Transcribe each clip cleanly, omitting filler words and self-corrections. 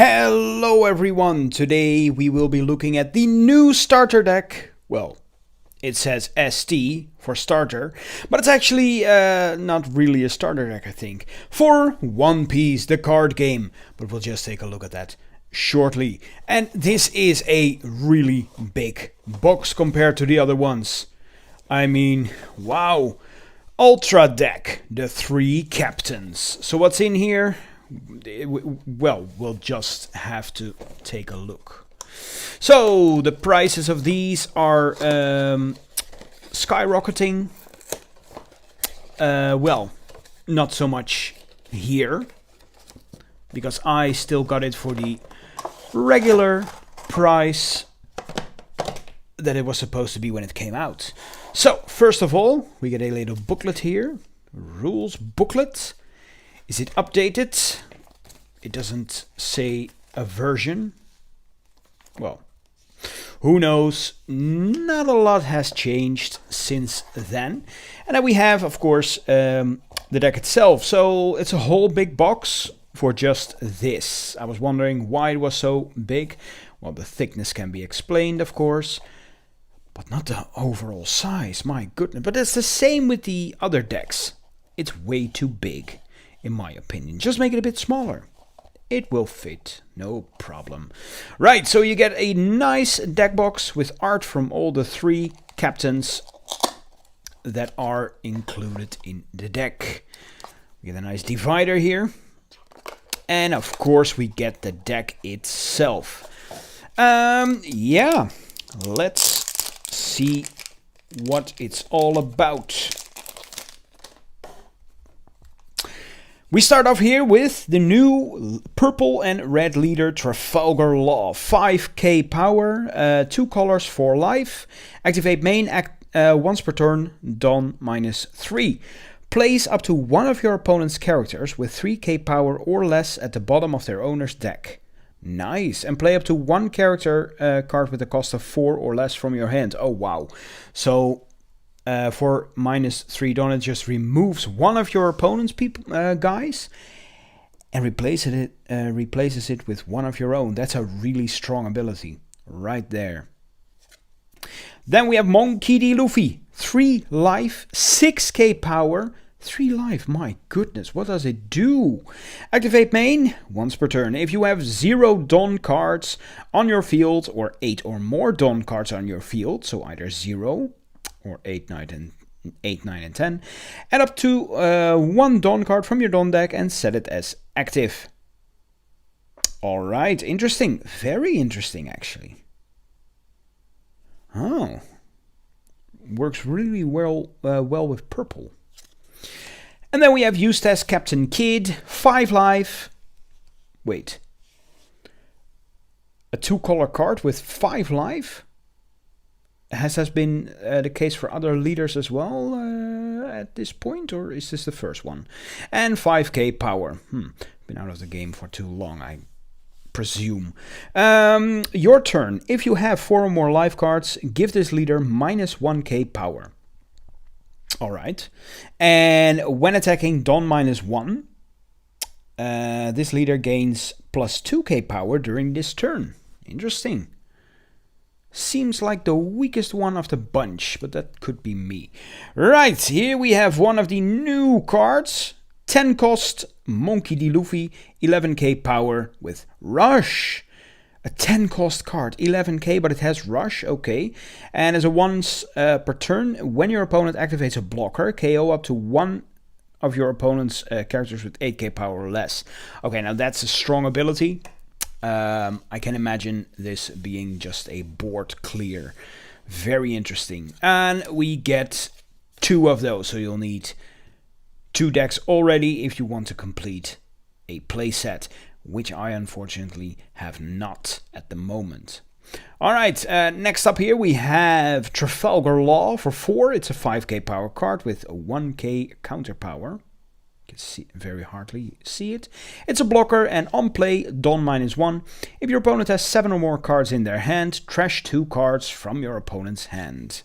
Hello everyone, today we will be looking at the new starter deck. Well, it says ST for starter, but it's actually not really a starter deck, I think, for One Piece, the card game. But we'll just take a look at that shortly. And this is a really big box compared to the other ones. I mean, wow. Ultra deck, the 3 captains. So what's in here? Well, we'll just have to take a look. So the prices of these are skyrocketing. Well, not so much here, because I still got it for the regular price that it was supposed to be when it came out. So first of all, we get a little booklet here, rules booklet. Is it updated? It doesn't say a version. Well, who knows? Not a lot has changed since then. And then we have, of course, the deck itself. So it's a whole big box for just this. I was wondering why it was so big. Well, the thickness can be explained, of course, but not the overall size. My goodness. But it's the same with the other decks. It's way too big, in my opinion. Just make it a bit smaller. It will fit, no problem. Right, so you get a nice deck box with art from all the 3 captains that are included in the deck. We get a nice divider here. And of course we get the deck itself. Yeah, let's see what it's all about. We start off here with the new purple and red leader Trafalgar Law. 5k power, 2 colors, 4 life. Activate main once per turn, Don -3. Place up to one of your opponent's characters with 3k power or less at the bottom of their owner's deck. Nice. And play up to 1 character card with a cost of 4 or less from your hand. Oh wow. So for -3 Don, it just removes one of your opponent's guys and replaces it with one of your own. That's a really strong ability right there. Then we have Monkey D. Luffy. 3 life, 6k power, 3 life. My goodness, what does it do? Activate main once per turn. If you have 0 Don cards on your field or 8 or more Don cards on your field, so either 0 or 8, 9, and 10. Add up to 1 Don card from your Don deck and set it as active. Alright, interesting. Very interesting, actually. Oh. Works really well with purple. And then we have used as Captain Kid. 5 life. Wait. A 2-color card with 5 life? Has that been the case for other leaders as well at this point, or is this the first one? And 5k power. Been out of the game for too long, I presume. Your turn. If you have 4 or more life cards, give this leader -1k power. Alright. And when attacking Don -1, this leader gains +2k power during this turn. Interesting. Seems like the weakest one of the bunch, but that could be me. Right, here we have one of the new cards. 10 cost, Monkey D. Luffy, 11k power with Rush. A 10 cost card, 11k, but it has Rush, okay. And as a once per turn, when your opponent activates a blocker, KO up to 1 of your opponent's characters with 8k power or less. Okay, now that's a strong ability. I can imagine this being just a board clear. Very interesting. And we get 2 of those, so you'll need 2 decks already if you want to complete a playset, which I unfortunately have not at the moment. Alright, next up here we have Trafalgar Law for 4. It's a 5k power card with a 1k counter power. You can very hardly see it. It's a blocker, and on play, Don -1. If your opponent has 7 or more cards in their hand, trash 2 cards from your opponent's hand.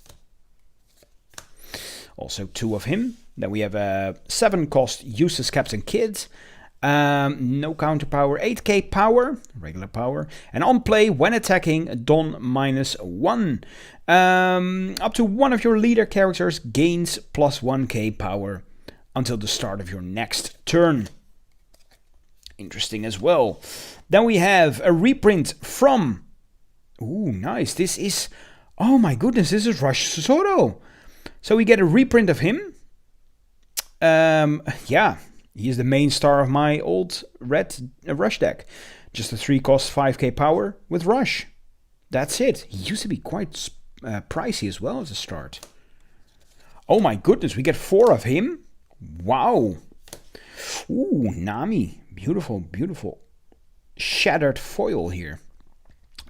Also 2 of him. Then we have a 7 cost useless Captain Kid. No counter power, 8k power, regular power. And on play, when attacking, Don -1. Up to one of your leader characters gains +1k power until the start of your next turn. Interesting as well. Then we have a reprint from... Ooh, nice. This is... Oh my goodness, this is Rush Soro. So we get a reprint of him. Yeah, he is the main star of my old red Rush deck. Just a 3-cost 5k power with Rush. That's it. He used to be quite pricey as well at the start. Oh my goodness, we get 4 of him. Wow. Ooh, Nami. Beautiful, beautiful. Shattered foil here.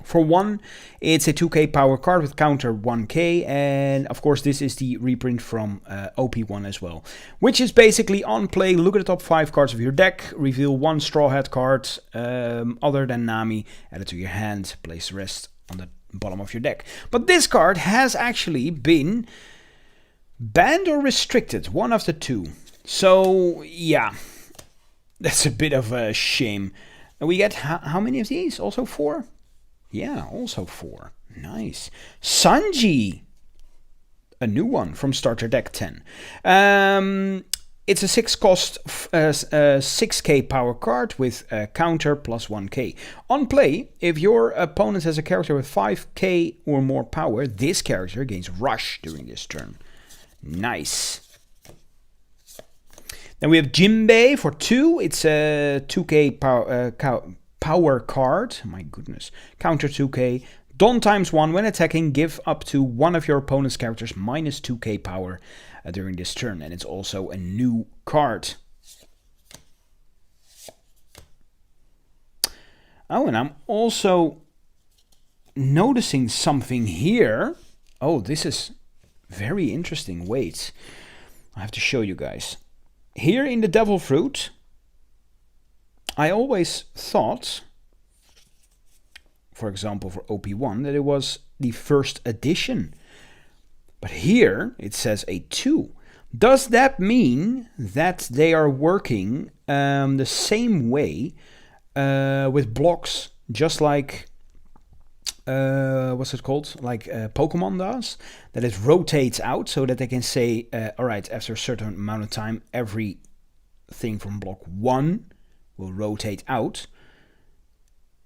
For 1, it's a 2k power card with counter 1k, and of course this is the reprint from OP1 as well, which is basically on play, look at the top 5 cards of your deck, reveal 1 Straw Hat card other than Nami, add it to your hand, place the rest on the bottom of your deck. But this card has actually been banned or restricted, one of the two. So yeah, that's a bit of a shame. And we get how many of these? Also 4? Yeah, also 4. Nice. Sanji. A new one from Starter Deck 10. It's a 6-cost 6k power card with counter +1k. On play, if your opponent has a character with 5k or more power, this character gains Rush during this turn. Nice. Then we have Jinbei for 2. It's a 2k power card. My goodness. Counter 2k. Don ×1. When attacking, give up to one of your opponent's characters -2k power during this turn. And it's also a new card. Oh, and I'm also noticing something here. Oh, this is very interesting. Wait. I have to show you guys. Here in the Devil Fruit, I always thought, for example for OP1, that it was the first edition. But here it says a 2. Does that mean that they are working the same way with blocks, just like, what's it called? Like Pokemon does? That it rotates out so that they can say, alright, after a certain amount of time, everything from block 1 will rotate out,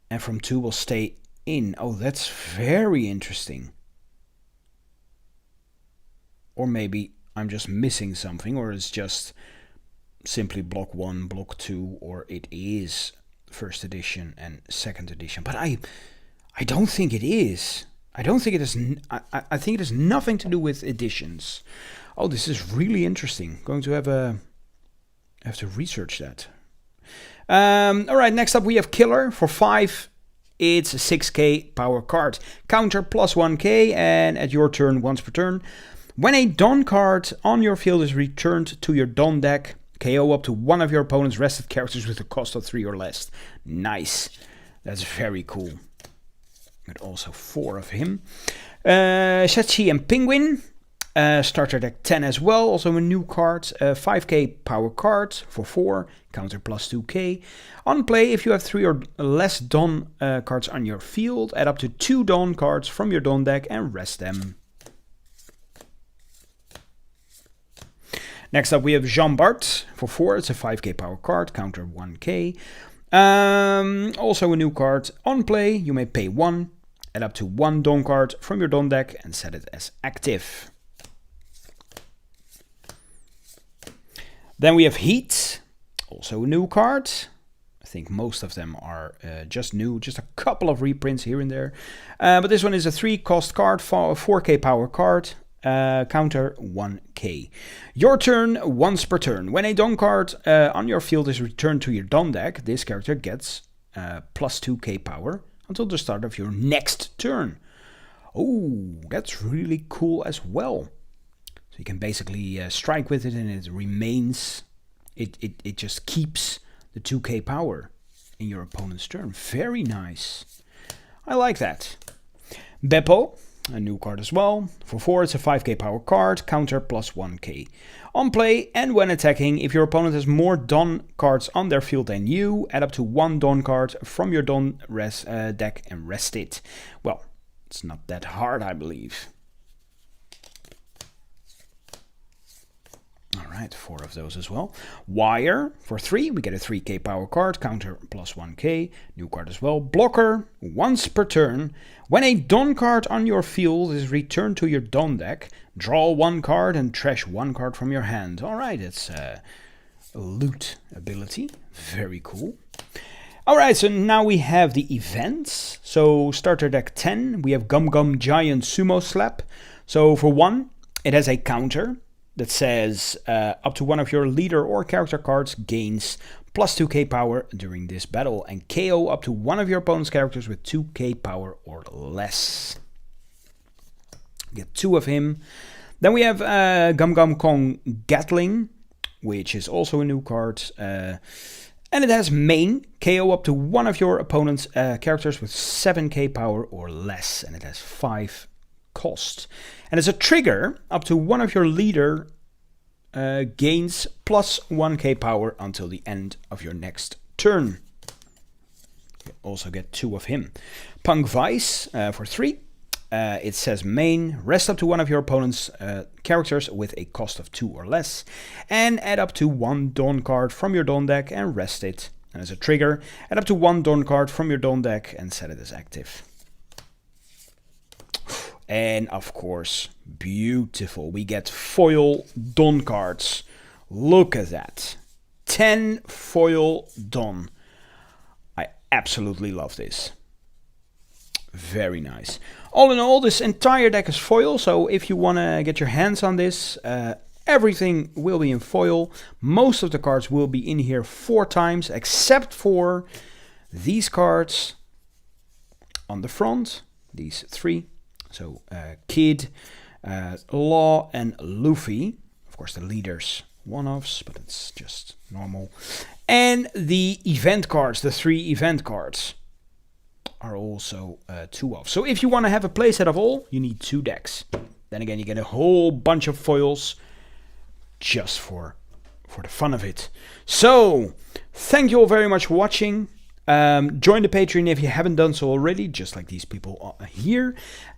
and from 2 will stay in. Oh, that's very interesting. Or maybe I'm just missing something, or it's just simply block 1, block 2, or it is first edition and second edition. But I don't think it is. I don't think it is. I think it has nothing to do with editions. Oh, this is really interesting. Going to have to research that. All right, next up we have Killer for 5. It's a 6k power card. Counter +1k, and at your turn, once per turn, when a Don card on your field is returned to your Don deck, KO up to one of your opponent's rested characters with a cost of 3 or less. Nice. That's very cool. But also 4 of him. Shachi and Penguin. Starter Deck 10 as well. Also a new card. 5k power card for 4. Counter +2k. On play, if you have 3 or less Don cards on your field, add up to 2 Don cards from your Don deck and rest them. Next up we have Jean Bart for 4. It's a 5k power card. Counter 1k. Also a new card. On play, you may pay 1. Add up to 1 Don card from your Don deck and set it as active. Then we have Heat, also a new card. I think most of them are just new, just a couple of reprints here and there. But this one is a 3-cost card, 4k power card, counter 1k. Your turn, once per turn. When a Don card on your field is returned to your Don deck, this character gets +2k power until the start of your next turn. Oh, that's really cool as well. So you can basically strike with it and it remains, it just keeps the 2k power in your opponent's turn. Very nice. I like that. Beppo a new card as well. For 4, it's a 5k power card, counter plus 1k. On play and when attacking, if your opponent has more Dawn cards on their field than you, add up to 1 Dawn card from your Dawn deck and rest it. Well, it's not that hard, I believe. Alright, 4 of those as well. Wire, for 3, we get a 3k power card, counter plus 1k, new card as well. Blocker, once per turn. When a Dawn card on your field is returned to your Dawn deck, draw 1 card and trash 1 card from your hand. Alright, it's a loot ability, very cool. Alright, so now we have the events. So starter deck 10, we have Gum Gum Giant Sumo Slap. So for 1, it has a counter that says up to one of your leader or character cards gains plus 2k power during this battle and KO up to one of your opponent's characters with 2k power or less. Get 2 of him. Then we have Gum Gum Kong Gatling, which is also a new card. And it has main, KO up to one of your opponent's characters with 7k power or less. And it has 5 cost. And as a trigger, up to one of your leader gains plus 1k power until the end of your next turn. You also get 2 of him. Punk Vice for 3. It says main, rest up to one of your opponent's characters with a cost of 2 or less, and add up to 1 Dawn card from your Dawn deck and rest it. And as a trigger, add up to 1 Dawn card from your Dawn deck and set it as active. And of course, beautiful, we get foil Dawn cards. Look at that. 10 foil Dawn. I absolutely love this. Very nice. All in all, this entire deck is foil, so if you want to get your hands on this, everything will be in foil. Most of the cards will be in here 4 times, except for these cards on the front, these 3. So Kid, Law, and Luffy. Of course, the leaders, one-offs, but it's just normal. And the event cards, the 3 event cards, are also 2-offs. So if you want to have a playset of all, you need 2 decks. Then again, you get a whole bunch of foils just for the fun of it. So, thank you all very much for watching. Join the Patreon if you haven't done so already, just like these people here.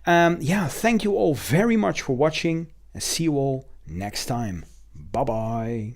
Yeah, thank you all very much for watching, and see you all next time. Bye-bye.